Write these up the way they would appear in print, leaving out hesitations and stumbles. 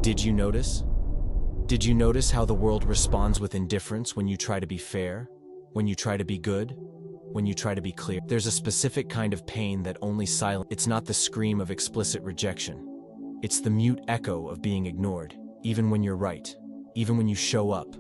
Did you notice? Did you notice how the world responds with indifference when you try to be fair? When you try to be good? When you try to be clear? There's a specific kind of pain that only silence. It's not the scream of explicit rejection. It's the mute echo of being ignored, even when you're right, even when you show up,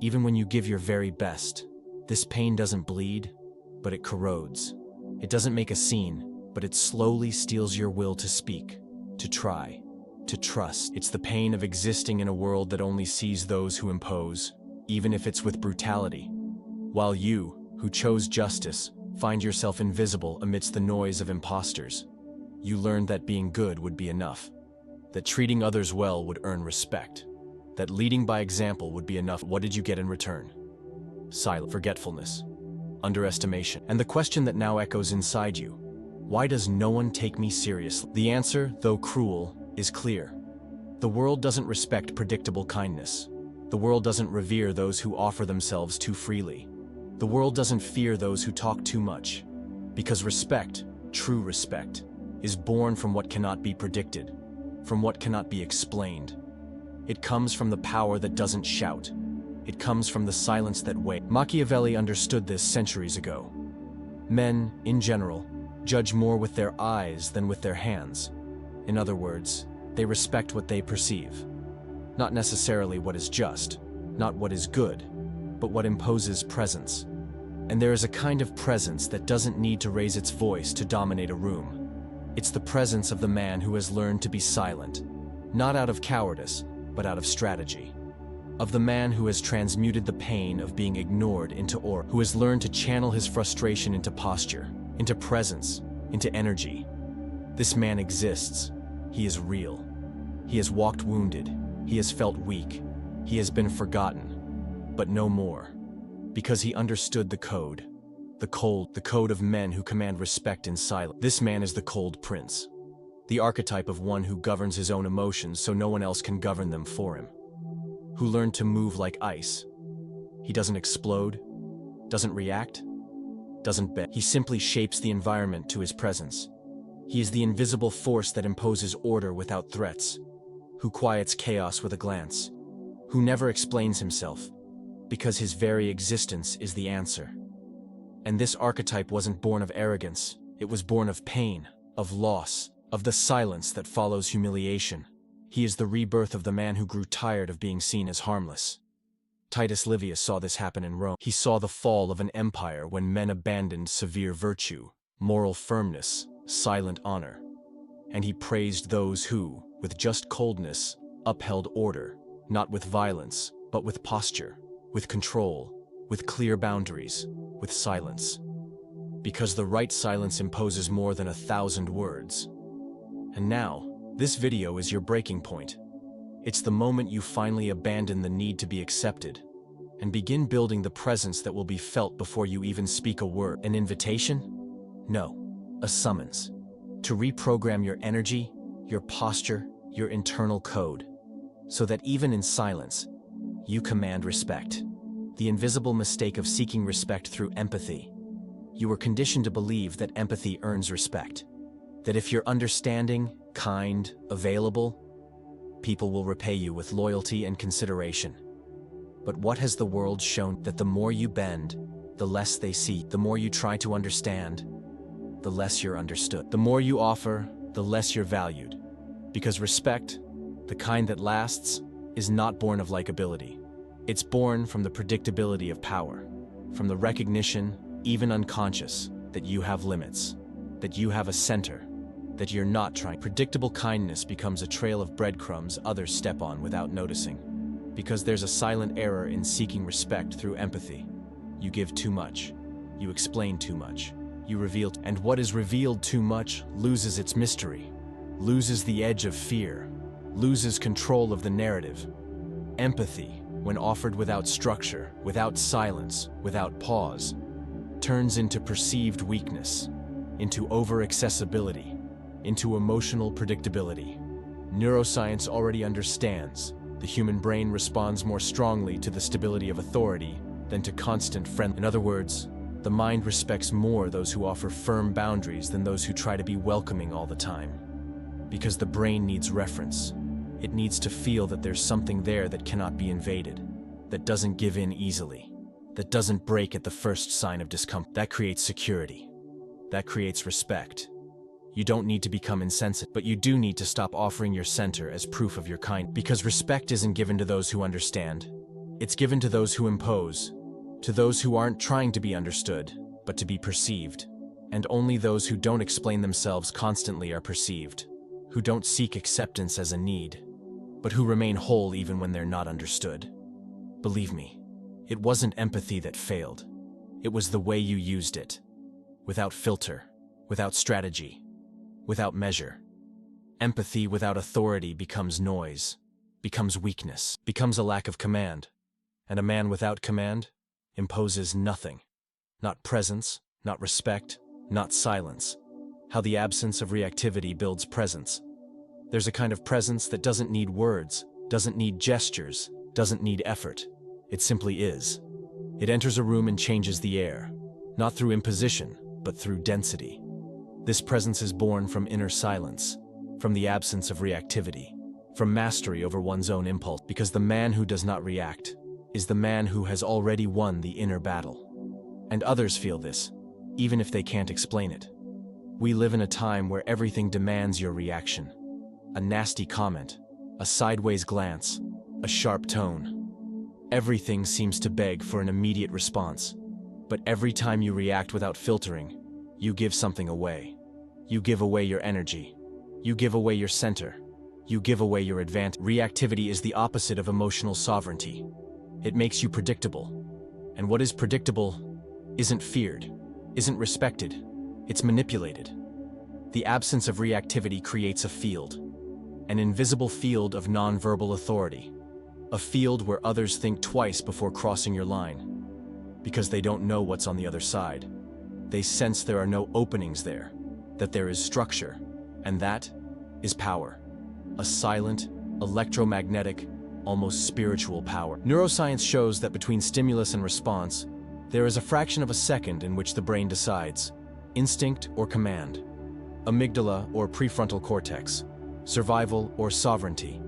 even when you give your very best. This pain doesn't bleed, but it corrodes. It doesn't make a scene, but it slowly steals your will to speak, to try, to trust. It's the pain of existing in a world that only sees those who impose, even if it's with brutality. While you, who chose justice, find yourself invisible amidst the noise of imposters. You learned that being good would be enough, that treating others well would earn respect, that leading by example would be enough. What did you get in return? Silence, forgetfulness, underestimation. And the question that now echoes inside you: why does no one take me seriously? The answer, though cruel, is clear. The world doesn't respect predictable kindness. The world doesn't revere those who offer themselves too freely. The world doesn't fear those who talk too much. Because respect, true respect, is born from what cannot be predicted, from what cannot be explained. It comes from the power that doesn't shout. It comes from the silence that waits. Machiavelli understood this centuries ago. Men, in general, judge more with their eyes than with their hands. In other words, they respect what they perceive. Not necessarily what is just, not what is good, but what imposes presence. And there is a kind of presence that doesn't need to raise its voice to dominate a room. It's the presence of the man who has learned to be silent, not out of cowardice, but out of strategy. Of the man who has transmuted the pain of being ignored into aura, who has learned to channel his frustration into posture, into presence, into energy. This man exists. He is real. He has walked wounded. He has felt weak. He has been forgotten. But no more. Because he understood the code. The code of men who command respect in silence. This man is the cold prince. The archetype of one who governs his own emotions so no one else can govern them for him. Who learned to move like ice. He doesn't explode, doesn't react, doesn't bend. He simply shapes the environment to his presence. He is the invisible force that imposes order without threats, who quiets chaos with a glance, who never explains himself, because his very existence is the answer. And this archetype wasn't born of arrogance, it was born of pain, of loss, of the silence that follows humiliation. He is the rebirth of the man who grew tired of being seen as harmless. Titus Livius saw this happen in Rome. He saw the fall of an empire when men abandoned severe virtue, moral firmness, silent honor. And he praised those who, with just coldness, upheld order, not with violence, but with posture, with control, with clear boundaries, with silence. Because the right silence imposes more than 1,000 words. And now, this video is your breaking point. It's the moment you finally abandon the need to be accepted and begin building the presence that will be felt before you even speak a word. An invitation? No, a summons. To reprogram your energy, your posture, your internal code, so that even in silence, you command respect. The invisible mistake of seeking respect through empathy. You were conditioned to believe that empathy earns respect. That if you're understanding, kind, available, people will repay you with loyalty and consideration. But what has the world shown? That the more you bend, the less they see. The more you try to understand, the less you're understood. The more you offer, the less you're valued. Because respect, the kind that lasts, is not born of likability. It's born from the predictability of power, from the recognition, even unconscious, that you have limits, that you have a center, that you're not trying. Predictable kindness becomes a trail of breadcrumbs others step on without noticing. Because there's a silent error in seeking respect through empathy. You give too much. You explain too much. You reveal, and what is revealed too much loses its mystery, loses the edge of fear, loses control of the narrative. Empathy, when offered without structure, without silence, without pause, turns into perceived weakness, into over-accessibility, into emotional predictability. Neuroscience already understands the human brain responds more strongly to the stability of authority than to constant friendliness. In other words, the mind respects more those who offer firm boundaries than those who try to be welcoming all the time. Because the brain needs reference. It needs to feel that there's something there that cannot be invaded, that doesn't give in easily, that doesn't break at the first sign of discomfort. That creates security. That creates respect. You don't need to become insensitive, but you do need to stop offering your center as proof of your kind, because respect isn't given to those who understand. It's given to those who impose, to those who aren't trying to be understood, but to be perceived. And only those who don't explain themselves constantly are perceived, who don't seek acceptance as a need, but who remain whole even when they're not understood. Believe me, it wasn't empathy that failed. It was the way you used it. Without filter, without strategy, without measure. Empathy without authority becomes noise, becomes weakness, becomes a lack of command. And a man without command imposes nothing. Not presence, not respect, not silence. How the absence of reactivity builds presence. There's a kind of presence that doesn't need words, doesn't need gestures, doesn't need effort. It simply is. It enters a room and changes the air, not through imposition, but through density. This presence is born from inner silence, from the absence of reactivity, from mastery over one's own impulse, because the man who does not react is the man who has already won the inner battle. And others feel this, even if they can't explain it. We live in a time where everything demands your reaction. A nasty comment, a sideways glance, a sharp tone. Everything seems to beg for an immediate response. But every time you react without filtering, you give something away. You give away your energy. You give away your center. You give away your advantage. Reactivity is the opposite of emotional sovereignty. It makes you predictable. And what is predictable isn't feared, isn't respected. It's manipulated. The absence of reactivity creates a field, an invisible field of nonverbal authority, a field where others think twice before crossing your line, because they don't know what's on the other side. They sense there are no openings there, that there is structure, and that is power. A silent, electromagnetic, almost spiritual power. Neuroscience shows that between stimulus and response, there is a fraction of a second in which the brain decides, instinct or command, amygdala or prefrontal cortex, survival or sovereignty.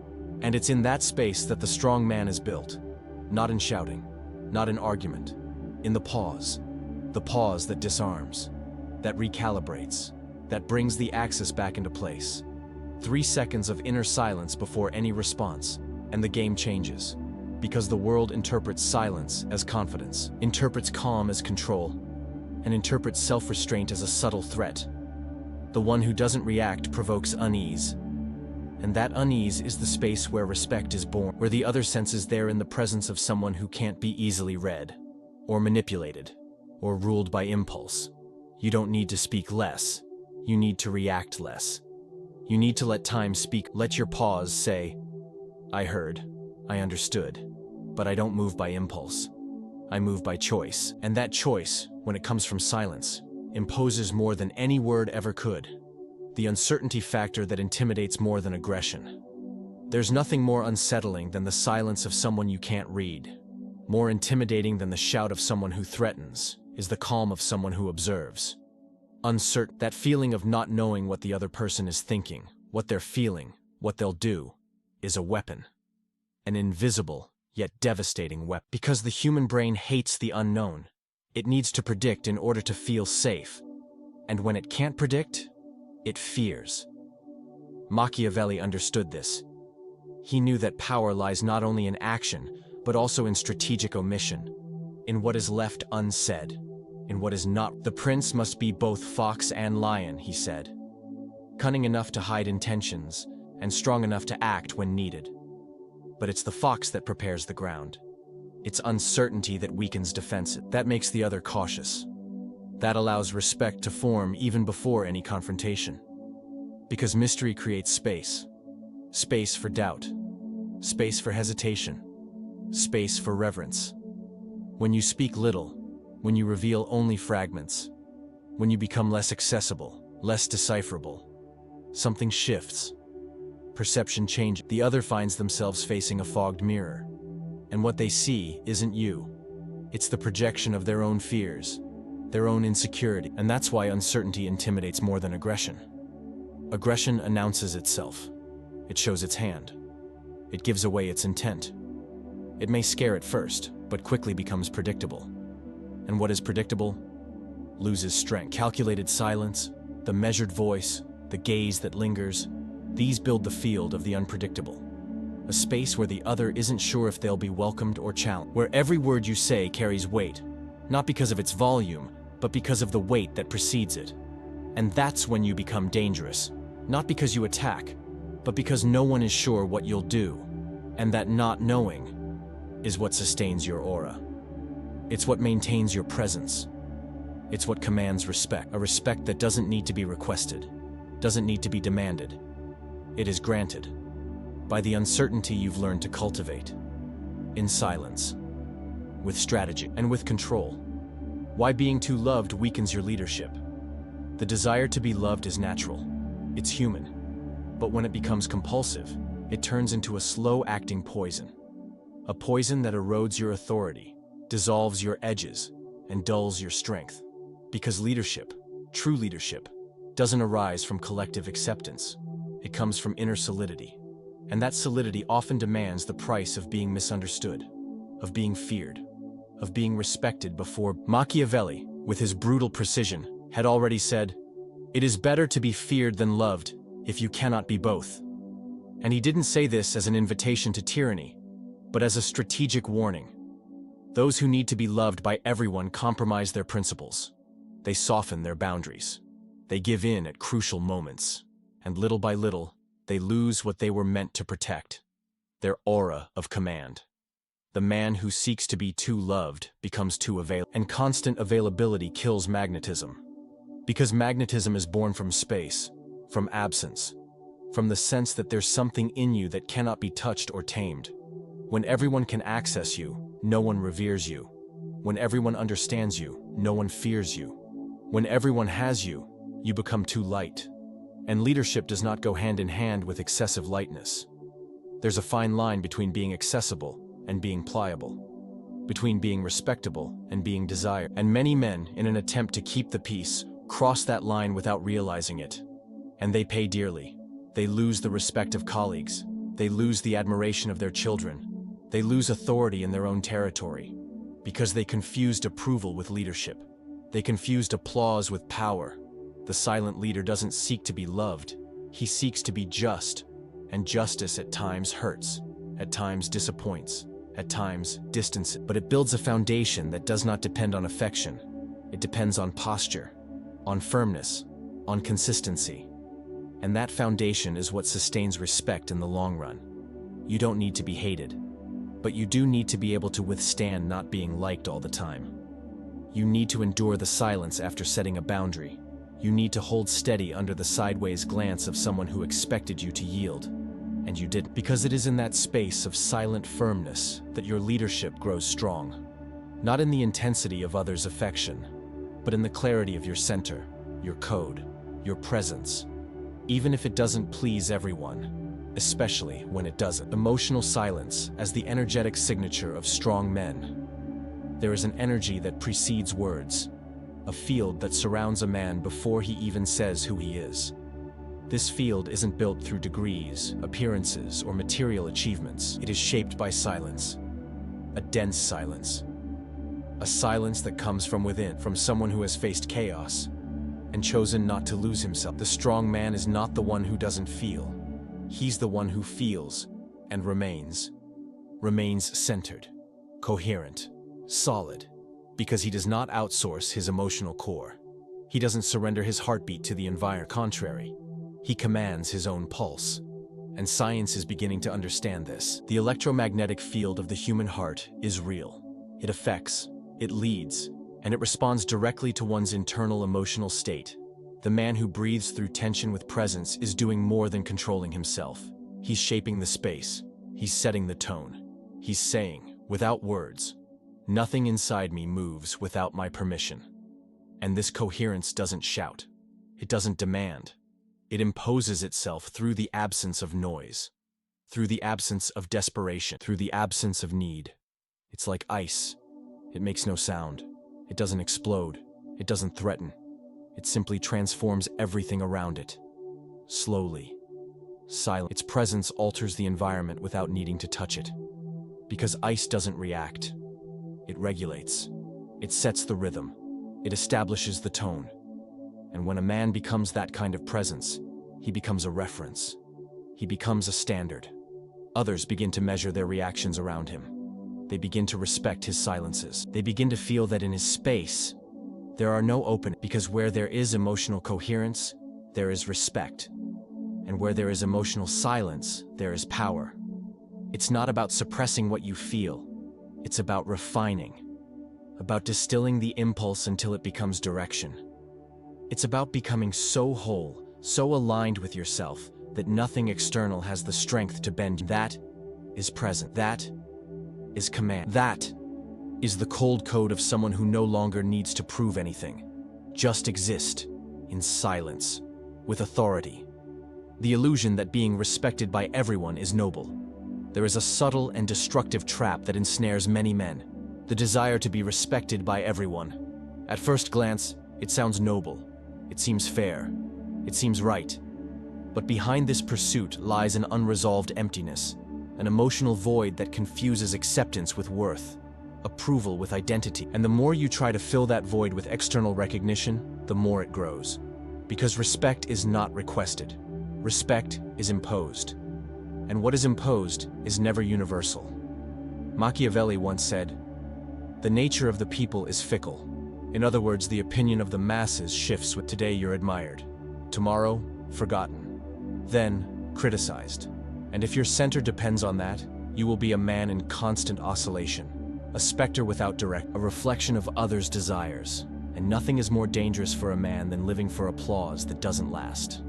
And it's in that space that the strong man is built, not in shouting, not in argument, in the pause that disarms, that recalibrates, that brings the axis back into place. 3 seconds of inner silence before any response, and the game changes, because the world interprets silence as confidence, interprets calm as control, and interprets self-restraint as a subtle threat. The one who doesn't react provokes unease, and that unease is the space where respect is born, where the other senses they're in the presence of someone who can't be easily read, or manipulated, or ruled by impulse. You don't need to speak less, you need to react less. You need to let time speak. Let your pause say, I heard, I understood, but I don't move by impulse. I move by choice. And that choice, when it comes from silence, imposes more than any word ever could. The uncertainty factor that intimidates more than aggression. There's nothing more unsettling than the silence of someone you can't read. More intimidating than the shout of someone who threatens is the calm of someone who observes. Uncertain, that feeling of not knowing what the other person is thinking, what they're feeling, what they'll do, is a weapon. An invisible, yet devastating weapon. Because the human brain hates the unknown. It needs to predict in order to feel safe. And when it can't predict, it fears. Machiavelli understood this. He knew that power lies not only in action, but also in strategic omission, in what is left unsaid, in what is not. The prince must be both fox and lion, he said. Cunning enough to hide intentions, and strong enough to act when needed. But it's the fox that prepares the ground. It's uncertainty that weakens defense. That makes the other cautious. That allows respect to form even before any confrontation. Because mystery creates space. Space for doubt. Space for hesitation. Space for reverence. When you speak little, when you reveal only fragments, when you become less accessible, less decipherable, something shifts. Perception changes. The other finds themselves facing a fogged mirror. And what they see isn't you. It's the projection of their own fears, their own insecurity. And that's why uncertainty intimidates more than aggression. Aggression announces itself. It shows its hand. It gives away its intent. It may scare at first, but quickly becomes predictable. And what is predictable loses strength. Calculated silence, the measured voice, the gaze that lingers, these build the field of the unpredictable. A space where the other isn't sure if they'll be welcomed or challenged. Where every word you say carries weight, not because of its volume, but because of the weight that precedes it. And that's when you become dangerous. Not because you attack, but because no one is sure what you'll do. And that not knowing is what sustains your aura. It's what maintains your presence. It's what commands respect. A respect that doesn't need to be requested, doesn't need to be demanded. It is granted by the uncertainty you've learned to cultivate. In silence, with strategy, and with control. Why being too loved weakens your leadership. The desire to be loved is natural. It's human. But when it becomes compulsive, it turns into a slow-acting poison. A poison that erodes your authority, dissolves your edges, and dulls your strength. Because leadership, true leadership, doesn't arise from collective acceptance. It comes from inner solidity. And that solidity often demands the price of being misunderstood, of being feared, of being respected before. Machiavelli, with his brutal precision, had already said, "It is better to be feared than loved if you cannot be both." And he didn't say this as an invitation to tyranny, but as a strategic warning. Those who need to be loved by everyone compromise their principles. They soften their boundaries. They give in at crucial moments. And little by little, they lose what they were meant to protect, their aura of command. The man who seeks to be too loved becomes too available, and constant availability kills magnetism. Because magnetism is born from space, from absence, from the sense that there's something in you that cannot be touched or tamed. When everyone can access you, no one reveres you. When everyone understands you, no one fears you. When everyone has you, you become too light. And leadership does not go hand in hand with excessive lightness. There's a fine line between being accessible and being pliable, between being respectable and being desired. And many men, in an attempt to keep the peace, cross that line without realizing it. And they pay dearly. They lose the respect of colleagues. They lose the admiration of their children. They lose authority in their own territory, because they confused approval with leadership. They confused applause with power. The silent leader doesn't seek to be loved. He seeks to be just, and justice at times hurts, at times disappoints, at times distances. But it builds a foundation that does not depend on affection. It depends on posture, on firmness, on consistency. And that foundation is what sustains respect in the long run. You don't need to be hated, but you do need to be able to withstand not being liked all the time. You need to endure the silence after setting a boundary. You need to hold steady under the sideways glance of someone who expected you to yield, and you didn't. Because it is in that space of silent firmness that your leadership grows strong. Not in the intensity of others' affection, but in the clarity of your center, your code, your presence. Even if it doesn't please everyone, especially when it doesn't. Emotional silence as the energetic signature of strong men. There is an energy that precedes words, a field that surrounds a man before he even says who he is. This field isn't built through degrees, appearances, or material achievements. It is shaped by silence, a dense silence. A silence that comes from within, from someone who has faced chaos and chosen not to lose himself. The strong man is not the one who doesn't feel. He's the one who feels and remains centered, coherent, solid, because he does not outsource his emotional core. He doesn't surrender his heartbeat to the environment. Contrary, he commands his own pulse. And science is beginning to understand this. The electromagnetic field of the human heart is real. It affects, it leads, and it responds directly to one's internal emotional state. The man who breathes through tension with presence is doing more than controlling himself. He's shaping the space. He's setting the tone. He's saying, without words, "Nothing inside me moves without my permission." And this coherence doesn't shout. It doesn't demand. It imposes itself through the absence of noise, through the absence of desperation, through the absence of need. It's like ice. It makes no sound. It doesn't explode. It doesn't threaten. It simply transforms everything around it. Slowly, silent. Its presence alters the environment without needing to touch it. Because ice doesn't react. It regulates. It sets the rhythm. It establishes the tone. And when a man becomes that kind of presence, he becomes a reference. He becomes a standard. Others begin to measure their reactions around him. They begin to respect his silences. They begin to feel that in his space, there are no openings, because where there is emotional coherence, there is respect. And where there is emotional silence, there is power. It's not about suppressing what you feel. It's about refining. About distilling the impulse until it becomes direction. It's about becoming so whole, so aligned with yourself, that nothing external has the strength to bend. That is present. That is command. That is the cold code of someone who no longer needs to prove anything. Just exist, in silence, with authority. The illusion that being respected by everyone is noble. There is a subtle and destructive trap that ensnares many men. The desire to be respected by everyone. At first glance, it sounds noble. It seems fair. It seems right. But behind this pursuit lies an unresolved emptiness, an emotional void that confuses acceptance with worth, approval with identity. And the more you try to fill that void with external recognition, the more it grows. Because respect is not requested. Respect is imposed. And what is imposed is never universal. Machiavelli once said, "The nature of the people is fickle." In other words, the opinion of the masses shifts with today you're admired, tomorrow forgotten, then criticized. And if your center depends on that, you will be a man in constant oscillation, a specter without a reflection of others' desires. And nothing is more dangerous for a man than living for applause that doesn't last.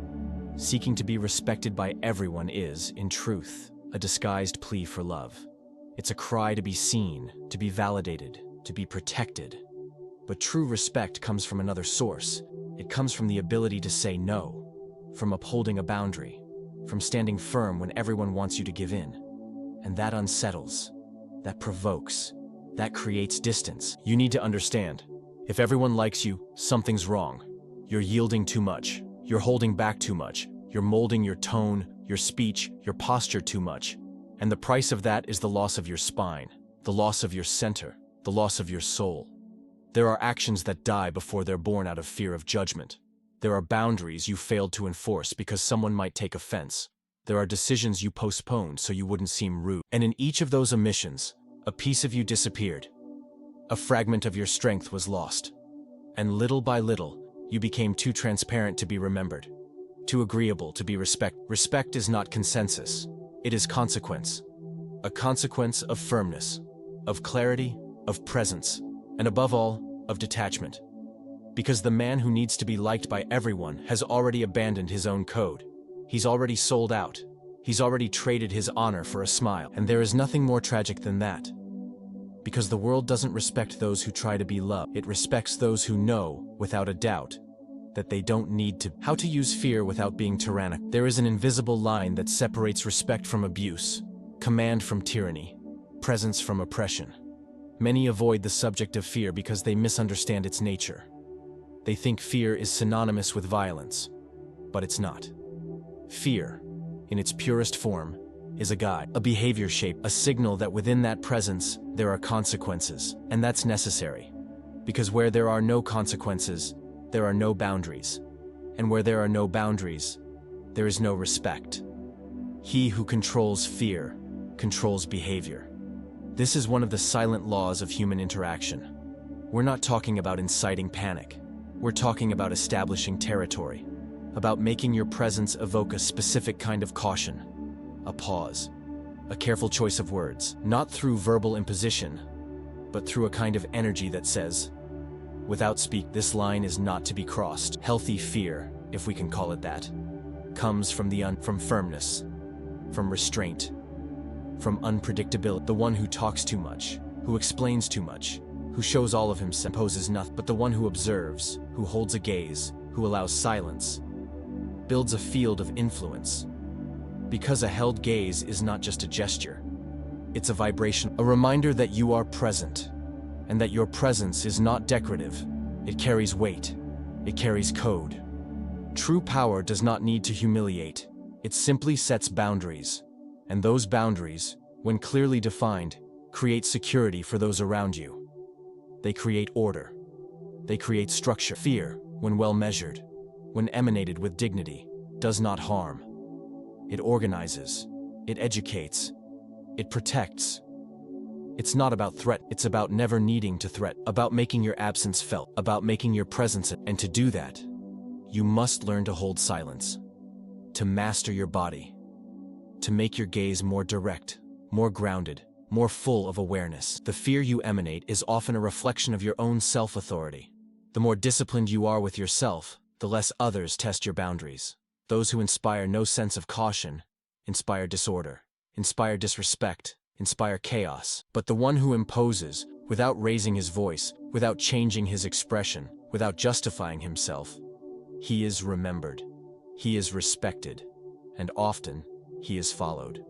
Seeking to be respected by everyone is, in truth, a disguised plea for love. It's a cry to be seen, to be validated, to be protected. But true respect comes from another source. It comes from the ability to say no, from upholding a boundary, from standing firm when everyone wants you to give in. And that unsettles, that provokes, that creates distance. You need to understand, if everyone likes you, something's wrong. You're yielding too much. You're holding back too much. You're molding your tone, your speech, your posture too much. And the price of that is the loss of your spine, the loss of your center, the loss of your soul. There are actions that die before they're born out of fear of judgment. There are boundaries you failed to enforce because someone might take offense. There are decisions you postponed so you wouldn't seem rude. And in each of those omissions, a piece of you disappeared. A fragment of your strength was lost. And little by little, you became too transparent to be remembered, too agreeable to be respected. Respect is not consensus. It is consequence. A consequence of firmness, of clarity, of presence, and above all, of detachment. Because the man who needs to be liked by everyone has already abandoned his own code. He's already sold out. He's already traded his honor for a smile. And there is nothing more tragic than that. Because the world doesn't respect those who try to be loved. It respects those who know, without a doubt, that they don't need to. How to use fear without being tyrannical. There is an invisible line that separates respect from abuse, command from tyranny, presence from oppression. Many avoid the subject of fear because they misunderstand its nature. They think fear is synonymous with violence, but it's not. Fear, in its purest form, is a guide, a behavior shape, a signal that within that presence, there are consequences, and that's necessary. Because where there are no consequences, there are no boundaries. And where there are no boundaries, there is no respect. He who controls fear, controls behavior. This is one of the silent laws of human interaction. We're not talking about inciting panic. We're talking about establishing territory, about making your presence evoke a specific kind of caution, a pause, a careful choice of words, not through verbal imposition, but through a kind of energy that says, without speak, this line is not to be crossed. Healthy fear, if we can call it that, comes from from firmness, from restraint, from unpredictability. The one who talks too much, who explains too much, who shows all of himself, imposes nothing. But the one who observes, who holds a gaze, who allows silence, builds a field of influence. Because a held gaze is not just a gesture. It's a vibration, a reminder that you are present, and that your presence is not decorative. It carries weight. It carries code. True power does not need to humiliate. It simply sets boundaries. And those boundaries, when clearly defined, create security for those around you. They create order. They create structure. Fear, when well measured, when emanated with dignity, does not harm. It organizes. It educates. It protects. It's not about threat, it's about never needing to threat, about making your absence felt, about making your presence. And to do that, you must learn to hold silence, to master your body, to make your gaze more direct, more grounded, more full of awareness. The fear you emanate is often a reflection of your own self-authority. The more disciplined you are with yourself, the less others test your boundaries. Those who inspire no sense of caution inspire disorder, inspire disrespect, inspire chaos. But the one who imposes, without raising his voice, without changing his expression, without justifying himself, he is remembered, he is respected, and often he is followed.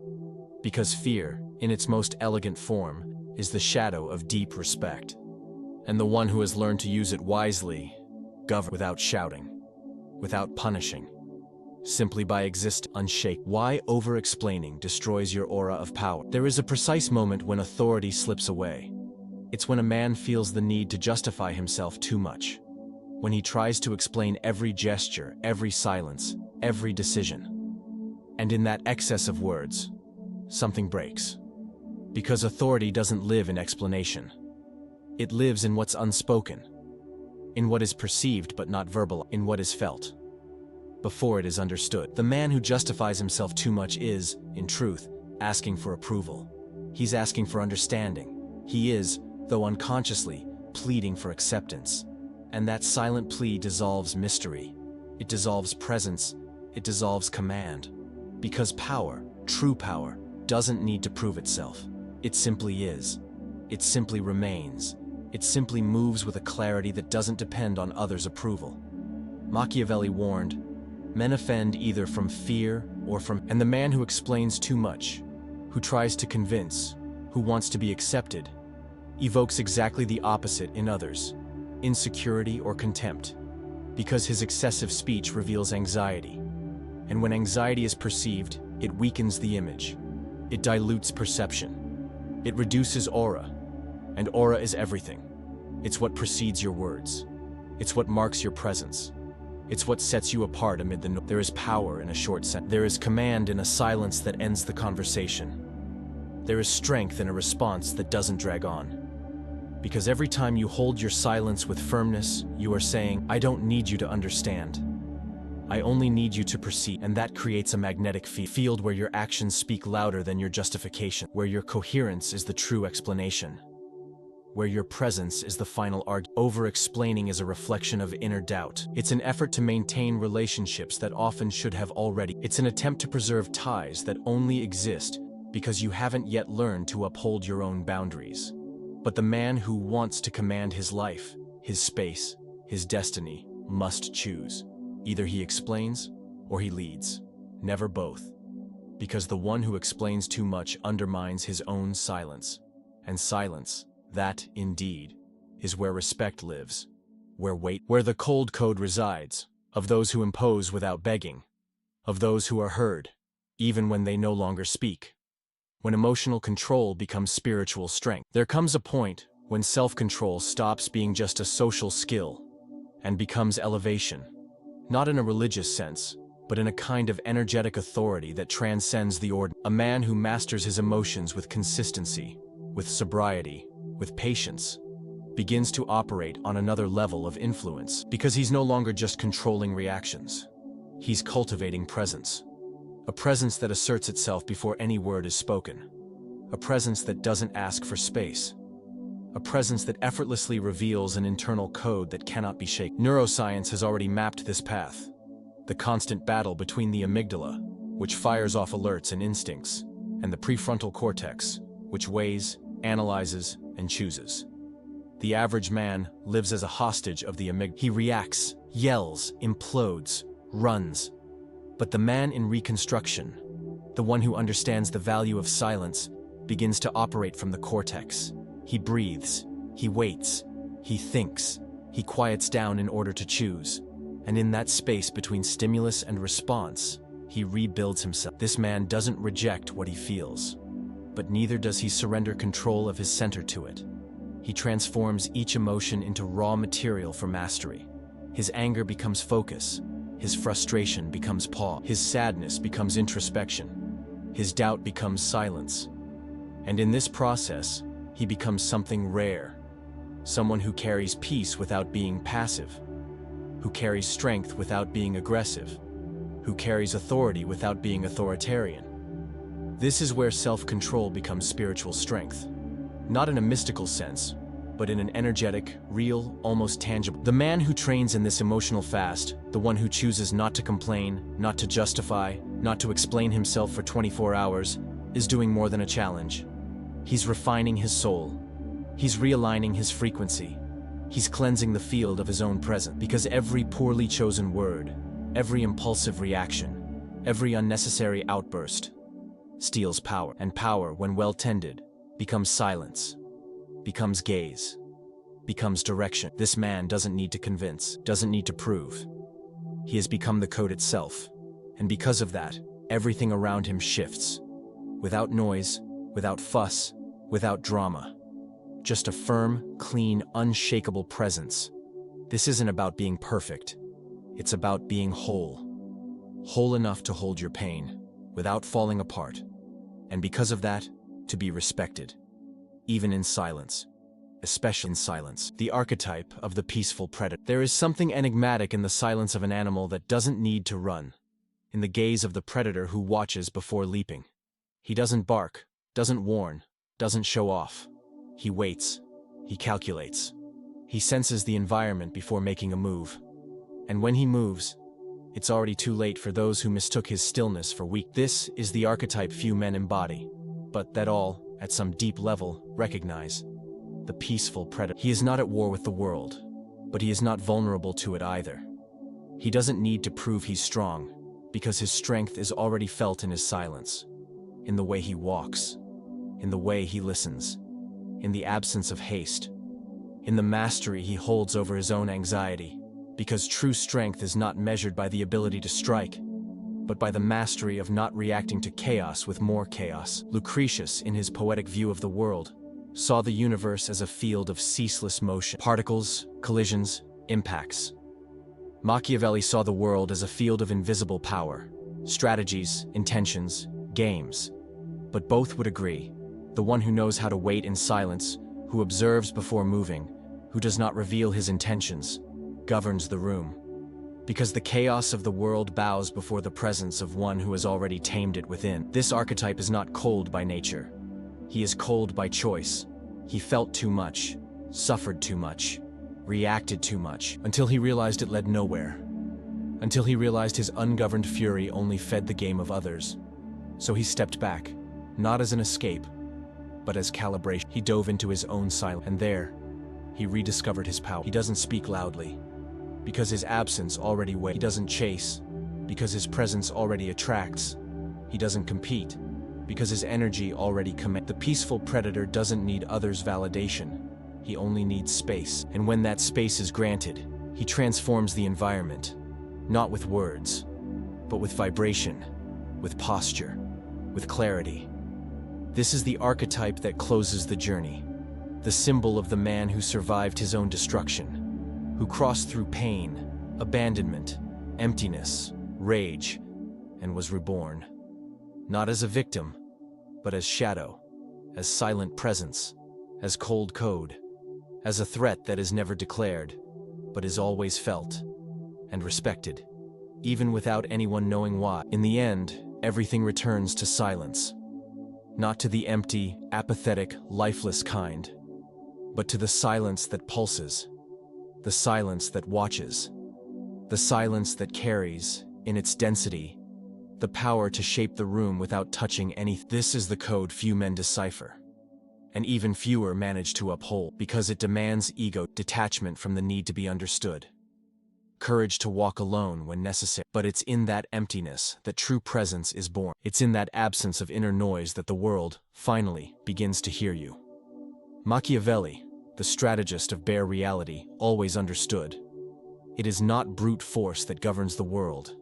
Because fear, in its most elegant form, is the shadow of deep respect. And the one who has learned to use it wisely, govern without shouting, without punishing, simply by existing unshaken. Why over-explaining destroys your aura of power? There is a precise moment when authority slips away. It's when a man feels the need to justify himself too much. When he tries to explain every gesture, every silence, every decision. And in that excess of words, something breaks. Because authority doesn't live in explanation. It lives in what's unspoken, in what is perceived but not verbal, in what is felt before it is understood. The man who justifies himself too much is, in truth, asking for approval. He's asking for understanding. He is, though unconsciously, pleading for acceptance. And that silent plea dissolves mystery. It dissolves presence. It dissolves command. Because power, true power, doesn't need to prove itself. It simply is. It simply remains. It simply moves with a clarity that doesn't depend on others' approval. Machiavelli warned, men offend either from fear or from... And the man who explains too much, who tries to convince, who wants to be accepted, evokes exactly the opposite in others, insecurity or contempt, because his excessive speech reveals anxiety. And when anxiety is perceived, it weakens the image. It dilutes perception. It reduces aura. And aura is everything. It's what precedes your words. It's what marks your presence. It's what sets you apart amid the noise. There is power in a short sentence. There is command in a silence that ends the conversation. There is strength in a response that doesn't drag on. Because every time you hold your silence with firmness, you are saying, I don't need you to understand. I only need you to perceive. And that creates a magnetic field where your actions speak louder than your justification, where your coherence is the true explanation, where your presence is the final argument. Over-explaining is a reflection of inner doubt. It's an effort to maintain relationships that often should have already. It's an attempt to preserve ties that only exist because you haven't yet learned to uphold your own boundaries. But the man who wants to command his life, his space, his destiny, must choose. Either he explains or he leads. Never both. Because the one who explains too much undermines his own silence. And silence, that, indeed, is where respect lives, where the cold code resides, of those who impose without begging, of those who are heard, even when they no longer speak. When emotional control becomes spiritual strength, there comes a point when self-control stops being just a social skill and becomes elevation, not in a religious sense, but in a kind of energetic authority that transcends the ordinary. A man who masters his emotions with consistency, with sobriety, with patience, begins to operate on another level of influence, because he's no longer just controlling reactions. He's cultivating presence. A presence that asserts itself before any word is spoken. A presence that doesn't ask for space. A presence that effortlessly reveals an internal code that cannot be shaken. Neuroscience has already mapped this path. The constant battle between the amygdala, which fires off alerts and instincts, and the prefrontal cortex, which weighs, analyzes, and chooses. The average man lives as a hostage of the amygdala. He reacts, yells, implodes, runs. But the man in reconstruction, the one who understands the value of silence, begins to operate from the cortex. He breathes, he waits, he thinks, he quiets down in order to choose. And in that space between stimulus and response, He rebuilds himself. This man doesn't reject what he feels, but neither does he surrender control of his center to it. He transforms each emotion into raw material for mastery. His anger becomes focus. His frustration becomes pause. His sadness becomes introspection. His doubt becomes silence. And in this process, he becomes something rare. Someone who carries peace without being passive, who carries strength without being aggressive, who carries authority without being authoritarian. This is where self-control becomes spiritual strength. Not in a mystical sense, but in an energetic, real, almost tangible. The man who trains in this emotional fast, the one who chooses not to complain, not to justify, not to explain himself for 24 hours, is doing more than a challenge. He's refining his soul. He's realigning his frequency. He's cleansing the field of his own presence. Because every poorly chosen word, every impulsive reaction, every unnecessary outburst steals power. And power, when well tended, becomes silence, becomes gaze, becomes direction. This man doesn't need to convince, doesn't need to prove. He has become the code itself. And because of that, everything around him shifts. Without noise, without fuss, without drama. Just a firm, clean, unshakable presence. This isn't about being perfect. It's about being whole. Whole enough to hold your pain, without falling apart. And because of that, to be respected. Even in silence. Especially in silence. The archetype of the peaceful predator. There is something enigmatic in the silence of an animal that doesn't need to run. In the gaze of the predator who watches before leaping. He doesn't bark, doesn't warn, doesn't show off. He waits. He calculates. He senses the environment before making a move. And when he moves, it's already too late for those who mistook his stillness for weak. This is the archetype few men embody, but that all, at some deep level, recognize. The peaceful predator. He is not at war with the world, but he is not vulnerable to it either. He doesn't need to prove he's strong, because his strength is already felt in his silence, in the way he walks, in the way he listens, in the absence of haste, in the mastery he holds over his own anxiety, because true strength is not measured by the ability to strike, but by the mastery of not reacting to chaos with more chaos. Lucretius, in his poetic view of the world, saw the universe as a field of ceaseless motion. Particles, collisions, impacts. Machiavelli saw the world as a field of invisible power, strategies, intentions, games. But both would agree, the one who knows how to wait in silence, who observes before moving, who does not reveal his intentions, governs the room. Because the chaos of the world bows before the presence of one who has already tamed it within. This archetype is not cold by nature. He is cold by choice. He felt too much, suffered too much, reacted too much, until he realized it led nowhere. Until he realized his ungoverned fury only fed the game of others. So he stepped back, not as an escape, but as calibration. He dove into his own silence, and there, he rediscovered his power. He doesn't speak loudly, because his absence already waits. He doesn't chase, because his presence already attracts. He doesn't compete, because his energy already commands. The peaceful predator doesn't need others' validation. He only needs space. And when that space is granted, he transforms the environment, not with words, but with vibration, with posture, with clarity. This is the archetype that closes the journey, the symbol of the man who survived his own destruction, who crossed through pain, abandonment, emptiness, rage, and was reborn. Not as a victim, but as shadow, as silent presence, as cold code, as a threat that is never declared, but is always felt and respected, even without anyone knowing why. In the end, everything returns to silence. Not to the empty, apathetic, lifeless kind, but to the silence that pulses, the silence that watches, the silence that carries, in its density, the power to shape the room without touching anything. This is the code few men decipher, and even fewer manage to uphold, because it demands ego detachment from the need to be understood, courage to walk alone when necessary. But it's in that emptiness that true presence is born. It's in that absence of inner noise that the world, finally, begins to hear you. Machiavelli, the strategist of bare reality, always understood. It is not brute force that governs the world.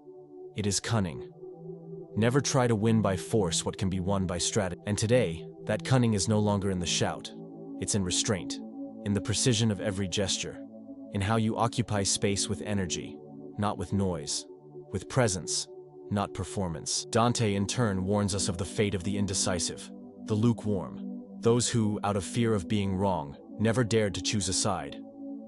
It is cunning. Never try to win by force what can be won by strategy. And today, that cunning is no longer in the shout. It's in restraint, in the precision of every gesture, in how you occupy space with energy, not with noise, with presence, not performance. Dante, in turn, warns us of the fate of the indecisive, the lukewarm, those who, out of fear of being wrong, never dared to choose a side,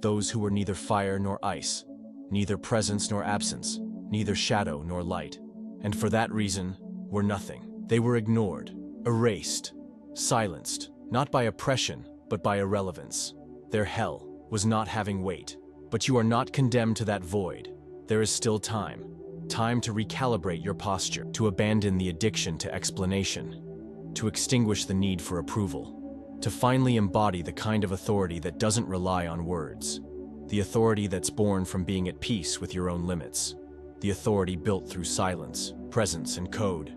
those who were neither fire nor ice, neither presence nor absence, neither shadow nor light, and for that reason, were nothing. They were ignored, erased, silenced, not by oppression, but by irrelevance. Their hell was not having weight. But you are not condemned to that void. There is still time. Time to recalibrate your posture, to abandon the addiction to explanation, to extinguish the need for approval, to finally embody the kind of authority that doesn't rely on words, the authority that's born from being at peace with your own limits, the authority built through silence, presence, and code.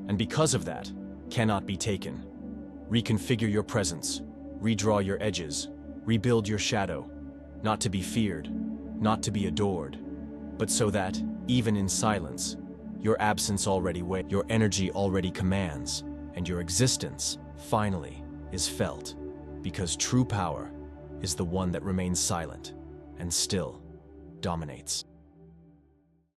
And because of that, cannot be taken. Reconfigure your presence, redraw your edges, rebuild your shadow, not to be feared, not to be adored, but so that, even in silence, your absence already waits, your energy already commands, and your existence, finally, is felt, because true power is the one that remains silent and still dominates.